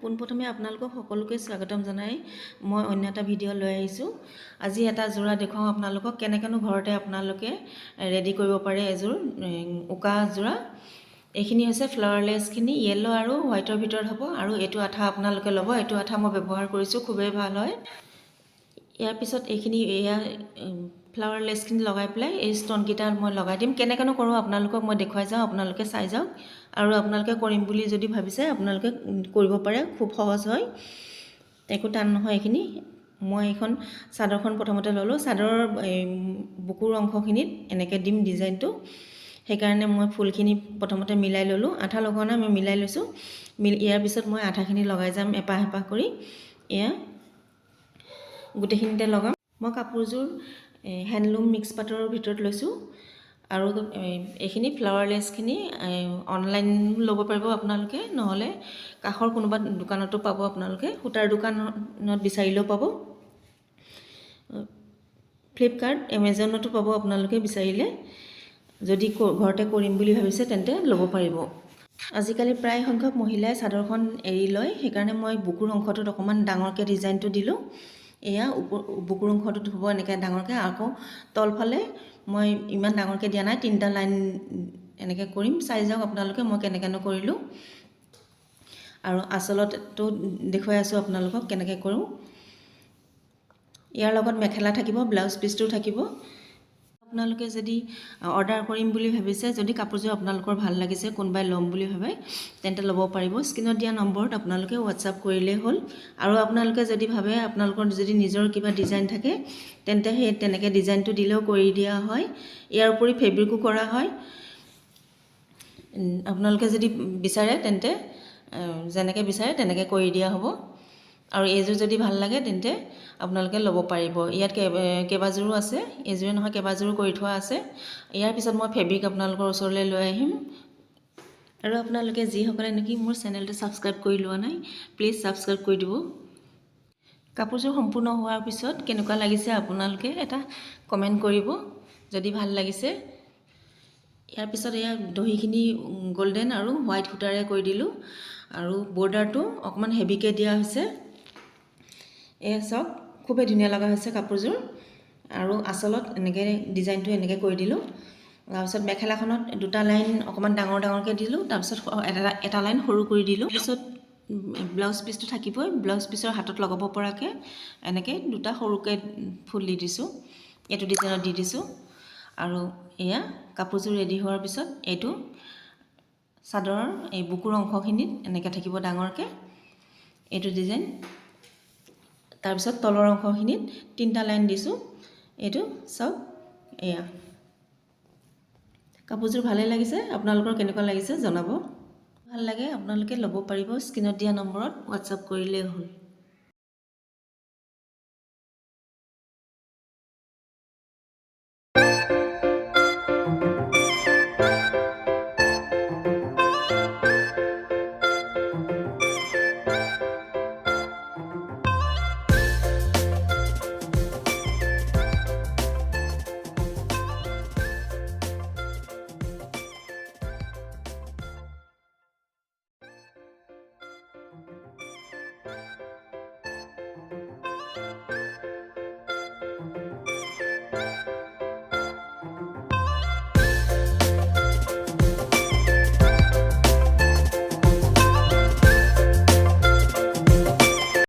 পোনপ্ৰথমে আপোনালোকক সকলোকে স্বাগতম জনাই মই অন্য এটা ভিডিঅ' লৈ আহিছোঁ। আজি এটা যোৰা দেখুৱাওঁ আপোনালোকক কেনেকৈনো ঘৰতে আপোনালোকে ৰেডি কৰিব পাৰে এযোৰ উকা যোৰা। এইখিনি হৈছে ফ্লাৱাৰলেছখিনি য়েল্লো আৰু হোৱাইটৰ ভিতৰত হ'ব আৰু এইটো আঠা আপোনালোকে ল'ব। এইটো আঠা মই ব্যৱহাৰ কৰিছোঁ, খুবেই ভাল হয়। ইয়াৰ পিছত এইখিনি এয়া ফ্লাৱাৰলেছখিনি লগাই পেলাই এই ষ্টনকেইটা মই লগাই দিম। কেনেকৈনো কৰোঁ আপোনালোকক মই দেখুৱাই যাওঁ, আপোনালোকে চাই যাওক। আৰু আপোনালোকে কৰিম বুলি যদি ভাবিছে আপোনালোকে কৰিব পাৰে, খুব সহজ হয়, একো টান নহয়। এইখিনি মই এইখন চাদৰখন প্ৰথমতে ল'লোঁ। চাদৰৰ বুকুৰ অংশখিনিত এনেকৈ দিম ডিজাইনটো, সেইকাৰণে মই ফুলখিনি প্ৰথমতে মিলাই ল'লোঁ। আঠা লগোৱা নাই, মই মিলাই লৈছোঁ। ইয়াৰ পিছত মই আঠাখিনি লগাই যাম এপাহ এপাহ কৰি। এয়া গোটেইখিনিতে লগাম। মই কাপোৰযোৰ হেণ্ডলুম মিক্স পাটৰ ভিতৰত লৈছোঁ আৰু এইখিনি ফ্লাৱাৰলেছখিনি অনলাইন ল'ব পাৰিব আপোনালোকে, নহ'লে কাষৰ কোনোবা দোকানতো পাব আপোনালোকে, সূতাৰ দোকানত বিচাৰিলেও পাব। ফ্লিপকাৰ্ট, এমেজনতো পাব আপোনালোকে বিচাৰিলে। যদি ঘৰতে কৰিম বুলি ভাবিছে তেন্তে ল'ব পাৰিব। আজিকালি প্ৰায় সংখ্যক মহিলাই চাদৰখন এৰি লয়, সেইকাৰণে মই বুকুৰ অংশটোত অকণমান ডাঙৰকৈ ডিজাইনটো দিলোঁ। এয়া বুকুৰ অংশটোত হ'ব এনেকৈ ডাঙৰকৈ। আকৌ তলফালে মই ইমান ডাঙৰকৈ দিয়া নাই, 3টা লাইন এনেকৈ কৰিম। চাই যাওক আপোনালোকে মই কেনেকৈনো কৰিলোঁ। আৰু আচলতো দেখুৱাই আছোঁ আপোনালোকক কেনেকৈ কৰোঁ। ইয়াৰ লগত মেখেলা থাকিব, ব্লাউজ পিচটো থাকিব। আপোনালোকে যদি অৰ্ডাৰ কৰিম বুলি ভাবিছে, যদি কাপোৰযোৰ আপোনালোকৰ ভাল লাগিছে, কোনোবাই ল'ম বুলি ভাবে তেন্তে ল'ব পাৰিব। স্ক্ৰীনত দিয়া নম্বৰত আপোনালোকে হোৱাটছআপ কৰিলেই হ'ল। আৰু আপোনালোকে যদি ভাবে আপোনালোকৰ যদি নিজৰ কিবা ডিজাইন থাকে তেন্তে সেই তেনেকৈ ডিজাইনটো দিলেও কৰি দিয়া হয়। ইয়াৰ উপৰি ফেব্ৰিকো কৰা হয়। আপোনালোকে যদি বিচাৰে তেন্তে যেনেকৈ বিচাৰে তেনেকৈ কৰি দিয়া হ'ব। আৰু এইযোৰ যদি ভাল লাগে তেন্তে আপোনালোকে ল'ব পাৰিব। ইয়াত কেইবাযোৰো আছে, এইযোৰে নহয় কেইবাযোৰো কৰি থোৱা আছে। ইয়াৰ পিছত মই ফেব্ৰিক আপোনালোকৰ ওচৰলৈ লৈ আহিম। আৰু আপোনালোকে যিসকলে নেকি মোৰ চেনেলটো ছাবস্ক্ৰাইব কৰি লোৱা নাই, প্লিজ ছাবস্ক্ৰাইব কৰি দিব। কাপোৰযোৰ সম্পূৰ্ণ হোৱাৰ পিছত কেনেকুৱা লাগিছে আপোনালোকে এটা কমেণ্ট কৰিব যদি ভাল লাগিছে। ইয়াৰ পিছত এয়া দহিখিনি গল্ডেন আৰু হোৱাইট সূতাৰে কৰি দিলোঁ আৰু বৰ্ডাৰটো অকণমান হেভিকৈ দিয়া হৈছে। এয়া চাওক, খুবেই ধুনীয়া লগা হৈছে কাপোৰযোৰ। আৰু আচলত এনেকৈ ডিজাইনটো এনেকৈ কৰি দিলোঁ। তাৰপিছত মেখেলাখনত 2টা লাইন অকণমান ডাঙৰ ডাঙৰকৈ দিলোঁ, তাৰপিছত এটা লাইন সৰু কৰি দিলোঁ। তাৰপিছত ব্লাউজ পিচটো থাকিবই, ব্লাউজ পিচৰ হাতত লগাব পৰাকৈ এনেকৈ 2টা সৰুকৈ ফুল দি দিছোঁ, এইটো ডিজাইনত দি দিছোঁ। আৰু এয়া কাপোৰযোৰ ৰেডি হোৱাৰ পিছত এইটো চাদৰৰ এই বুকুৰ অংশখিনিত এনেকৈ থাকিব ডাঙৰকৈ এইটো ডিজাইন। তাৰপিছত তলৰ অংশখিনিত 3টা লাইন দিছোঁ। এইটো চাওক, এয়া কাপোৰযোৰ ভালেই লাগিছে। আপোনালোকৰ কেনেকুৱা লাগিছে জনাব। ভাল লাগে আপোনালোকে ল'ব পাৰিব। স্ক্ৰীনত দিয়া নম্বৰত হোৱাটছআপ কৰিলেই হ'ল।